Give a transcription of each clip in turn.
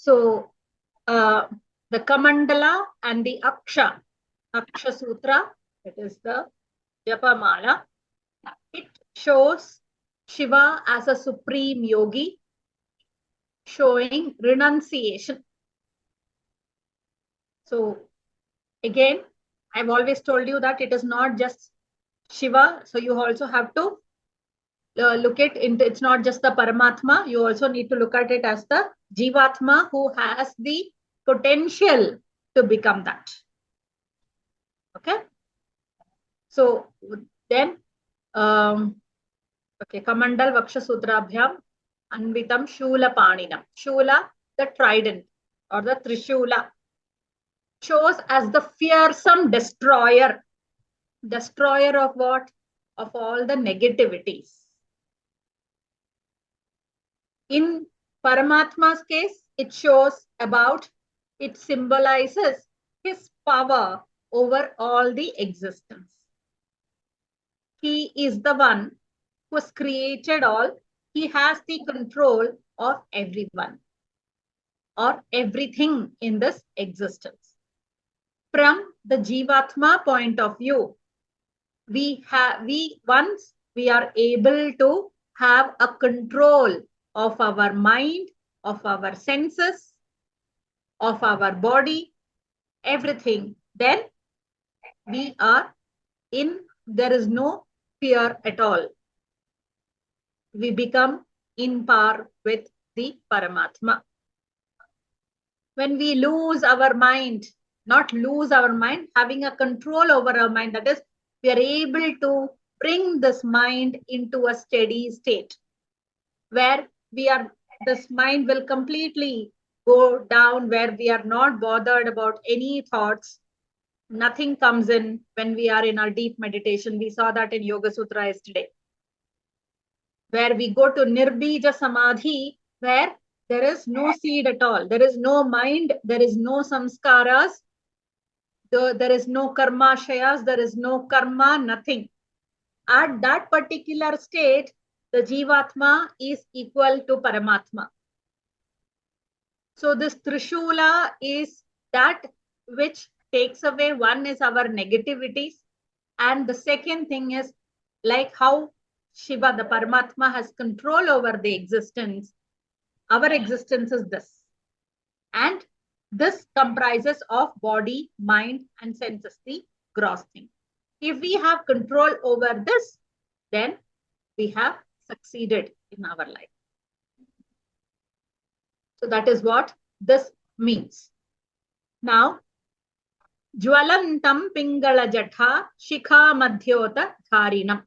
So the Kamandala and the Aksha Sutra, it is the Japamala. It shows Shiva as a supreme yogi, showing renunciation. So again, I've always told you that it is not just Shiva. So you also have to look it into, it's not just the Paramatma. You also need to look at it as the Jivatma who has the potential to become that. Okay. So then, okay, Kamandal Vaksha Sutrabhyam Anvitam Shula Paninam. Shula, the trident or the Trishula, shows as the fearsome destroyer. Destroyer of what? Of all the negativities. In Paramatma's case, it shows about, it symbolizes his power over all the existence. He is the one who has created all. He has the control of everyone or everything in this existence. From the Jivatma point of view, once we are able to have a control of our mind, of our senses, of our body, everything, then we are in, there is no fear at all. We become in par with the Paramatma. When we lose our mind, not lose our mind, having a control over our mind, that is, we are able to bring this mind into a steady state where this mind will completely go down, where we are not bothered about any thoughts. Nothing comes in when we are in our deep meditation. We saw that in Yoga Sutra yesterday, where we go to Nirbija Samadhi, where there is no seed at all. There is no mind. There is no samskaras. There is no karmashayas. There is no karma, nothing. At that particular state, the Jivatma is equal to Paramatma. So this Trishula is that which takes away, one is our negativities. And the second thing is, like how Shiva, the Paramatma, has control over the existence. Our existence is this. And this comprises of body, mind, and senses, the gross thing. If we have control over this, then we have succeeded in our life. So that is what this means. Now, Jwalantam Pingala Jatha Shikha Madhyota Dharinam.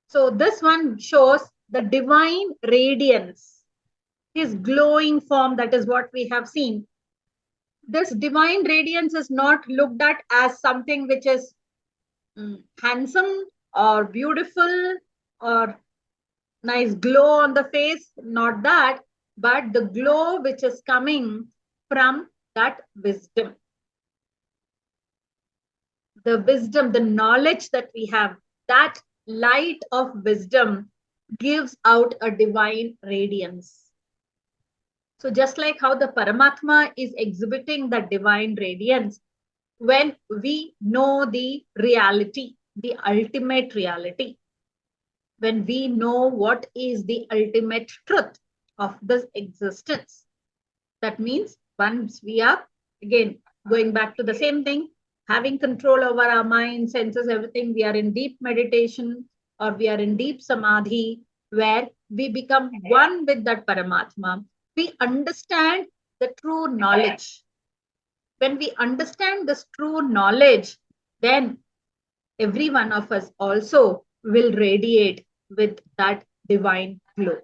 So this one shows the divine radiance, his glowing form. That is what we have seen. This divine radiance is not looked at as something which is handsome or beautiful or nice glow on the face, not that, but the glow which is coming from that wisdom. The wisdom, the knowledge that we have, that light of wisdom gives out a divine radiance. So just like how the Paramatma is exhibiting the divine radiance, when we know the reality, the ultimate reality, when we know what is the ultimate truth of this existence, that means once we are, again, going back to the same thing, having control over our mind, senses, everything, we are in deep meditation or we are in deep samadhi, where we become one with that Paramatma. We understand the true knowledge. When we understand this true knowledge, then every one of us also will radiate with that divine glow.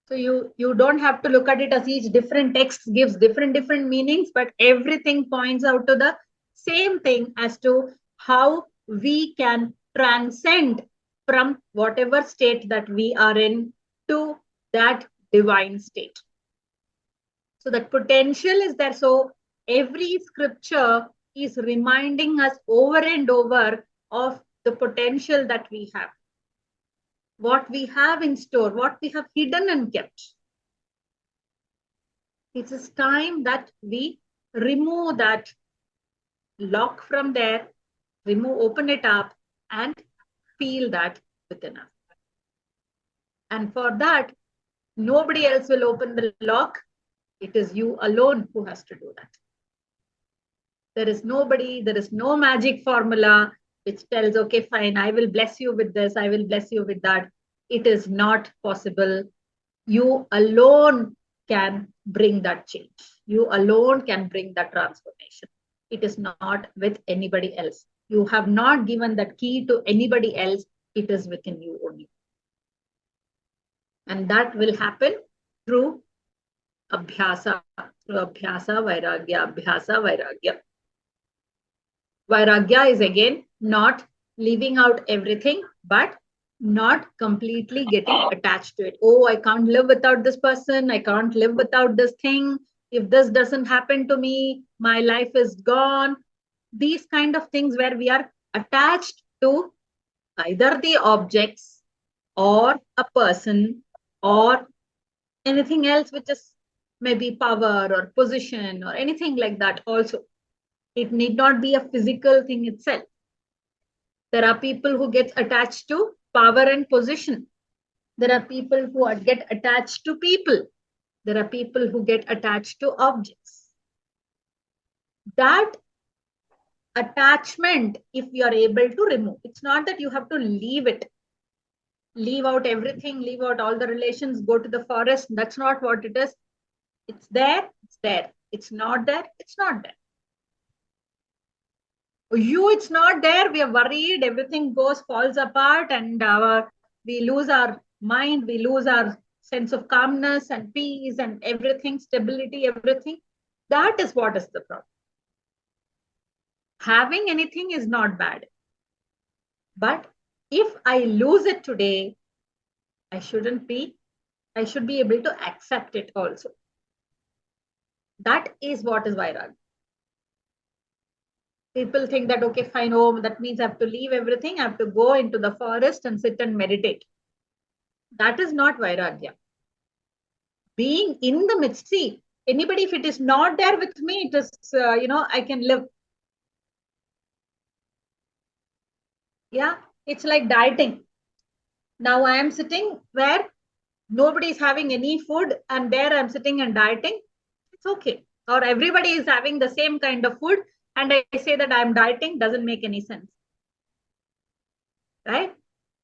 So you don't have to look at it as each different text gives different meanings, but everything points out to the same thing as to how we can transcend from whatever state that we are in to that divine state. So that potential is there. So every scripture is reminding us over and over of the potential that we have, what we have in store, what we have hidden and kept. It is time that we remove that lock from there, open it up, and feel that within us. And for that, nobody else will open the lock. It is you alone who has to do that. There is nobody, there is no magic formula which tells, okay, fine, I will bless you with this, I will bless you with that. It is not possible. You alone can bring that change. You alone can bring that transformation. It is not with anybody else. You have not given that key to anybody else. It is within you only. And that will happen through Abhyasa, Abhyasa, Vairagya. Vairagya is again not leaving out everything, but not completely getting attached to it. Oh, I can't live without this person. I can't live without this thing. If this doesn't happen to me, my life is gone. These kind of things where we are attached to either the objects or a person or anything else, which is maybe power or position or anything like that also. It need not be a physical thing itself. There are people who get attached to power and position. There are people who get attached to people. There are people who get attached to objects. That attachment, if you are able to remove, it's not that you have to leave it. Leave out everything, leave out all the relations, go to the forest. That's not what it is. It's there, it's there. It's not there, it's not there. It's not there. We are worried. Everything falls apart, and we lose our mind. We lose our sense of calmness and peace and everything, stability, everything. That is what is the problem. Having anything is not bad. But if I lose it today, I should be able to accept it also. That is what is Vairagya. People think that, okay, fine, oh, that means I have to leave everything. I have to go into the forest and sit and meditate. That is not Vairagya. Being in the midst, see, anybody, if it is not there with me, it is, I can live. Yeah, it's like dieting. Now I am sitting where nobody is having any food, and there I'm sitting and dieting. It's okay. Or everybody is having the same kind of food, and I say that I'm dieting, doesn't make any sense. Right?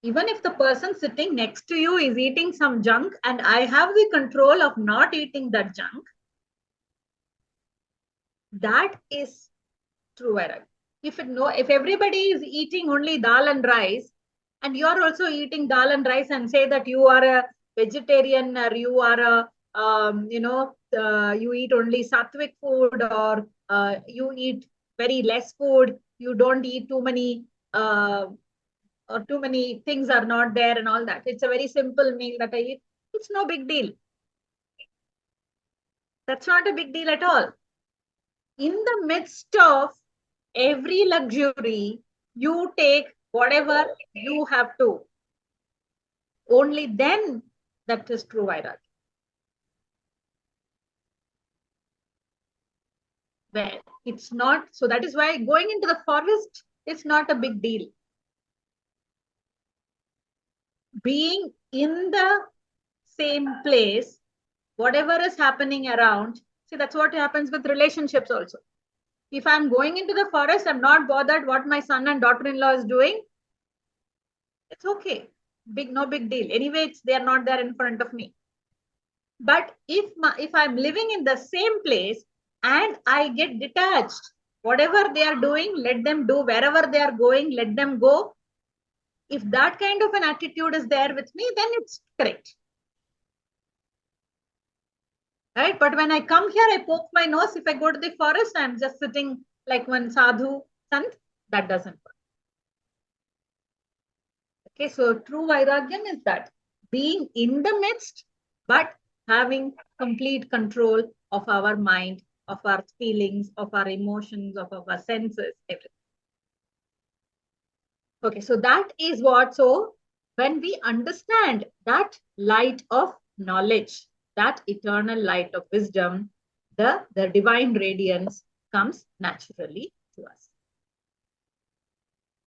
Even if the person sitting next to you is eating some junk and I have the control of not eating that junk, that is true Vairagya. If everybody is eating only dal and rice, and you are also eating dal and rice and say that you are a vegetarian or you are you eat only sattvic food, or you eat very less food, you don't eat too many or too many things are not there and all that. It's a very simple meal that I eat. It's no big deal. That's not a big deal at all. In the midst of every luxury, you take whatever you have to. Only then that is true Vairagya. Well, it's not. So that is why going into the forest is not a big deal. Being in the same place, whatever is happening around, see, that's what happens with relationships also. If I'm going into the forest, I'm not bothered what my son and daughter-in-law is doing. It's okay. No big deal. Anyway, they are not there in front of me. But if I'm living in the same place and I get detached, whatever they are doing, let them do. Wherever they are going, let them go. If that kind of an attitude is there with me, then it's correct. Right? But when I come here, I poke my nose. If I go to the forest, I'm just sitting like one sadhu sant. That doesn't work. Okay, so true Vairagyam is that being in the midst, but having complete control of our mind, of our feelings, of our emotions, of our senses, everything. Okay, so that is what, so when we understand that light of knowledge, that eternal light of wisdom, the divine radiance comes naturally to us.